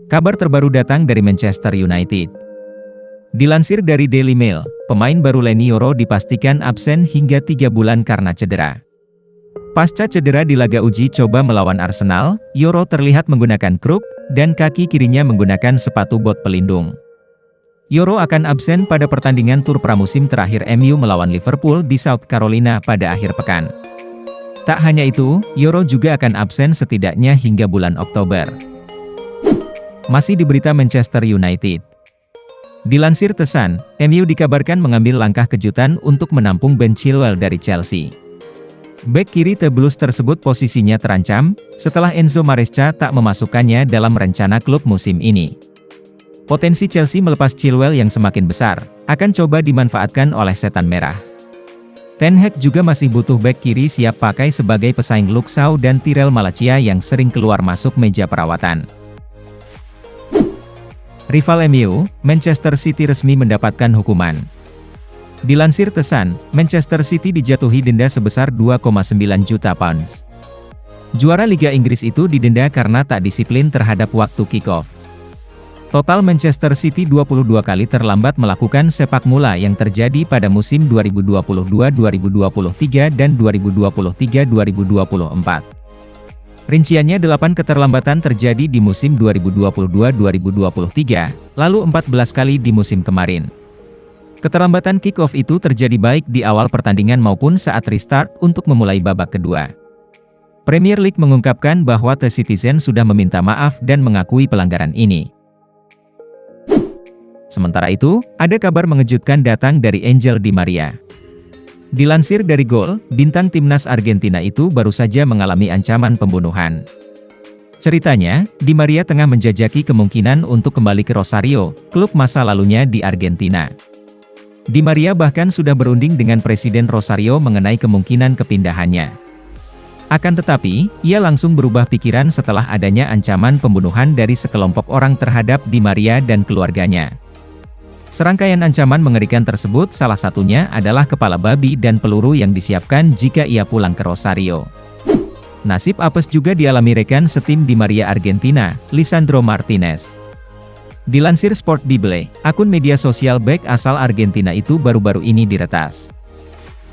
Kabar terbaru datang dari Manchester United. Dilansir dari Daily Mail, pemain baru Leny Yoro dipastikan absen hingga 3 bulan karena cedera. Pasca cedera di laga uji coba melawan Arsenal, Yoro terlihat menggunakan kruk, dan kaki kirinya menggunakan sepatu bot pelindung. Yoro akan absen pada pertandingan tur pramusim terakhir MU melawan Liverpool di South Carolina pada akhir pekan. Tak hanya itu, Yoro juga akan absen setidaknya hingga bulan Oktober. Masih di berita Manchester United. Dilansir The Sun, MU dikabarkan mengambil langkah kejutan untuk menampung Ben Chilwell dari Chelsea. Bek kiri The Blues tersebut posisinya terancam, setelah Enzo Maresca tak memasukkannya dalam rencana klub musim ini. Potensi Chelsea melepas Chilwell yang semakin besar, akan coba dimanfaatkan oleh Setan Merah. Ten Hag juga masih butuh bek kiri siap pakai sebagai pesaing Luke Shaw dan Tyrell Malacia yang sering keluar masuk meja perawatan. Rival MU, Manchester City resmi mendapatkan hukuman. Dilansir The Sun, Manchester City dijatuhi denda sebesar 2,9 juta pounds. Juara Liga Inggris itu didenda karena tak disiplin terhadap waktu kick-off. Total Manchester City 22 kali terlambat melakukan sepak bola yang terjadi pada musim 2022-2023 dan 2023-2024. Rinciannya 8 keterlambatan terjadi di musim 2022-2023, lalu 14 kali di musim kemarin. Keterlambatan kick-off itu terjadi baik di awal pertandingan maupun saat restart untuk memulai babak kedua. Premier League mengungkapkan bahwa The Citizen sudah meminta maaf dan mengakui pelanggaran ini. Sementara itu, ada kabar mengejutkan datang dari Angel Di Maria. Dilansir dari Goal, bintang timnas Argentina itu baru saja mengalami ancaman pembunuhan. Ceritanya, Di Maria tengah menjajaki kemungkinan untuk kembali ke Rosario, klub masa lalunya di Argentina. Di Maria bahkan sudah berunding dengan Presiden Rosario mengenai kemungkinan kepindahannya. Akan tetapi, ia langsung berubah pikiran setelah adanya ancaman pembunuhan dari sekelompok orang terhadap Di Maria dan keluarganya. Serangkaian ancaman mengerikan tersebut salah satunya adalah kepala babi dan peluru yang disiapkan jika ia pulang ke Rosario. Nasib apes juga dialami rekan setim Di Maria Argentina, Lisandro Martinez. Dilansir Sport Bible, akun media sosial bek asal Argentina itu baru-baru ini diretas.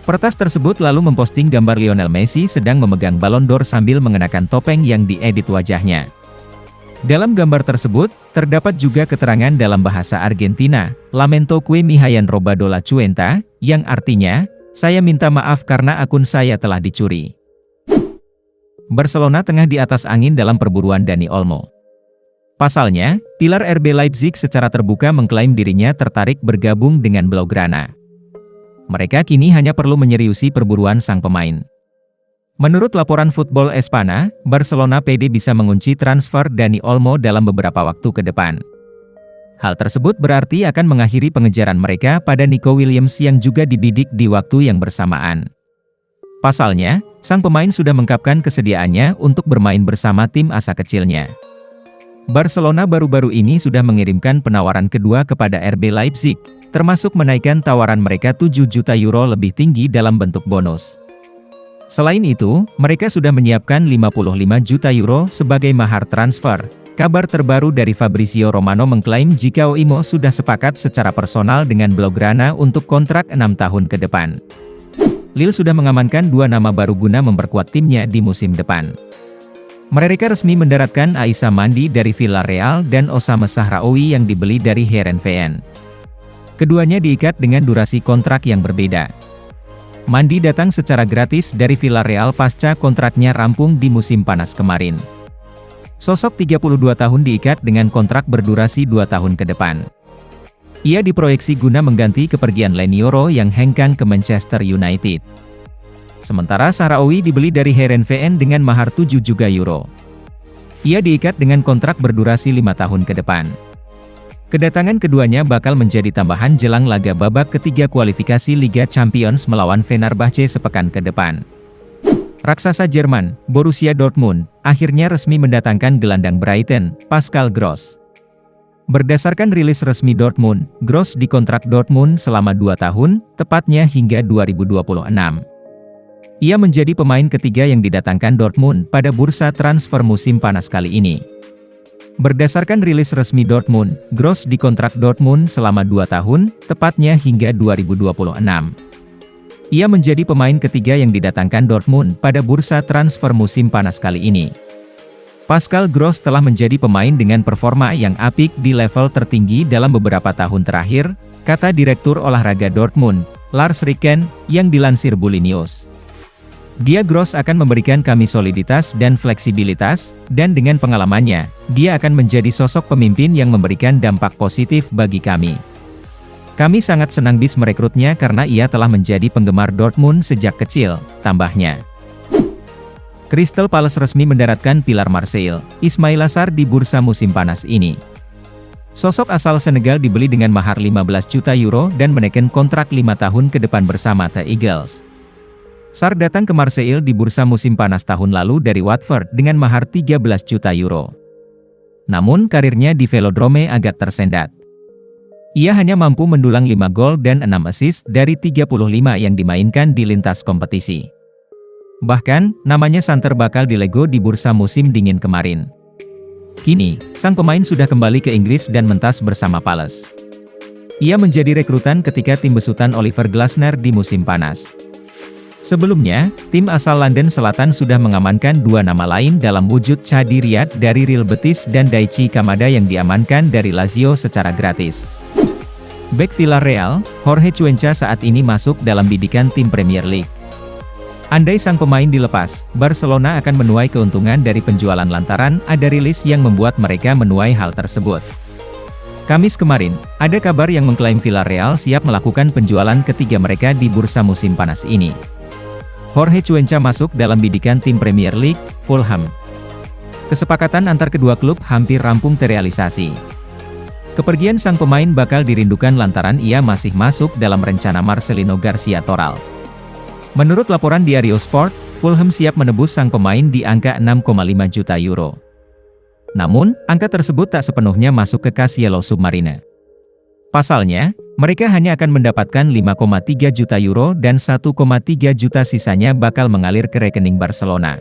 Peretas tersebut lalu memposting gambar Lionel Messi sedang memegang Ballon d'Or sambil mengenakan topeng yang diedit wajahnya. Dalam gambar tersebut, terdapat juga keterangan dalam bahasa Argentina, Lamento que me hayan robado la cuenta, yang artinya, saya minta maaf karena akun saya telah dicuri. Barcelona tengah di atas angin dalam perburuan Dani Olmo. Pasalnya, pilar RB Leipzig secara terbuka mengklaim dirinya tertarik bergabung dengan Blaugrana. Mereka kini hanya perlu menyeriusi perburuan sang pemain. Menurut laporan Football Espana, Barcelona PD bisa mengunci transfer Dani Olmo dalam beberapa waktu ke depan. Hal tersebut berarti akan mengakhiri pengejaran mereka pada Nico Williams yang juga dibidik di waktu yang bersamaan. Pasalnya, sang pemain sudah mengungkapkan kesediaannya untuk bermain bersama tim asa kecilnya. Barcelona baru-baru ini sudah mengirimkan penawaran kedua kepada RB Leipzig, termasuk menaikkan tawaran mereka 7 juta euro lebih tinggi dalam bentuk bonus. Selain itu, mereka sudah menyiapkan 55 juta euro sebagai mahar transfer. Kabar terbaru dari Fabrizio Romano mengklaim jika Olmo sudah sepakat secara personal dengan Blaugrana untuk kontrak 6 tahun ke depan. Lille sudah mengamankan 2 nama baru guna memperkuat timnya di musim depan. Mereka resmi mendaratkan Aissa Mandi dari Villarreal dan Osama Sahraoui yang dibeli dari Heerenveen. Keduanya diikat dengan durasi kontrak yang berbeda. Mandi datang secara gratis dari Villarreal pasca kontraknya rampung di musim panas kemarin. Sosok 32 tahun diikat dengan kontrak berdurasi 2 tahun ke depan. Ia diproyeksi guna mengganti kepergian Leny Yoro yang hengkang ke Manchester United. Sementara Sahraoui dibeli dari Heerenveen dengan mahar 7 juta euro. Ia diikat dengan kontrak berdurasi 5 tahun ke depan. Kedatangan keduanya bakal menjadi tambahan jelang laga babak ketiga kualifikasi Liga Champions melawan Fenerbahce sepekan ke depan. Raksasa Jerman, Borussia Dortmund, akhirnya resmi mendatangkan gelandang Brighton, Pascal Gross. Berdasarkan rilis resmi Dortmund, Gross dikontrak Dortmund selama 2 tahun, tepatnya hingga 2026. Ia menjadi pemain ketiga yang didatangkan Dortmund pada bursa transfer musim panas kali ini. Berdasarkan rilis resmi Dortmund, Gross dikontrak Dortmund selama 2 tahun, tepatnya hingga 2026. Ia menjadi pemain ketiga yang didatangkan Dortmund pada bursa transfer musim panas kali ini. Pascal Gross telah menjadi pemain dengan performa yang apik di level tertinggi dalam beberapa tahun terakhir, kata Direktur Olahraga Dortmund, Lars Ricken, yang dilansir Bully News. Dia Gross akan memberikan kami soliditas dan fleksibilitas, dan dengan pengalamannya, dia akan menjadi sosok pemimpin yang memberikan dampak positif bagi kami. Kami sangat senang bis merekrutnya karena ia telah menjadi penggemar Dortmund sejak kecil, tambahnya. Crystal Palace resmi mendaratkan pilar Marseille, Ismaila Sarr di bursa musim panas ini. Sosok asal Senegal dibeli dengan mahar 15 juta euro dan menekan kontrak 5 tahun ke depan bersama The Eagles. Sarr datang ke Marseille di bursa musim panas tahun lalu dari Watford dengan mahar 13 juta euro. Namun karirnya di Velodrome agak tersendat. Ia hanya mampu mendulang 5 gol dan 6 assist dari 35 yang dimainkan di lintas kompetisi. Bahkan, namanya santer bakal dilego di bursa musim dingin kemarin. Kini, sang pemain sudah kembali ke Inggris dan mentas bersama Palace. Ia menjadi rekrutan ketika tim besutan Oliver Glasner di musim panas. Sebelumnya, tim asal London Selatan sudah mengamankan 2 nama lain dalam wujud Chadi Riyad dari Real Betis dan Daichi Kamada yang diamankan dari Lazio secara gratis. Bek Villarreal, Jorge Cuenca saat ini masuk dalam bidikan tim Premier League. Andai sang pemain dilepas, Barcelona akan menuai keuntungan dari penjualan lantaran ada rilis yang membuat mereka menuai hal tersebut. Kamis kemarin, ada kabar yang mengklaim Villarreal siap melakukan penjualan ketiga mereka di bursa musim panas ini. Jorge Cuenca masuk dalam bidikan tim Premier League, Fulham. Kesepakatan antar kedua klub hampir rampung terrealisasi. Kepergian sang pemain bakal dirindukan lantaran ia masih masuk dalam rencana Marcelino Garcia Toral. Menurut laporan Diario Sport, Fulham siap menebus sang pemain di angka 6,5 juta euro. Namun, angka tersebut tak sepenuhnya masuk ke kas Yellow Submarine. Pasalnya, mereka hanya akan mendapatkan 5,3 juta euro dan 1,3 juta sisanya bakal mengalir ke rekening Barcelona.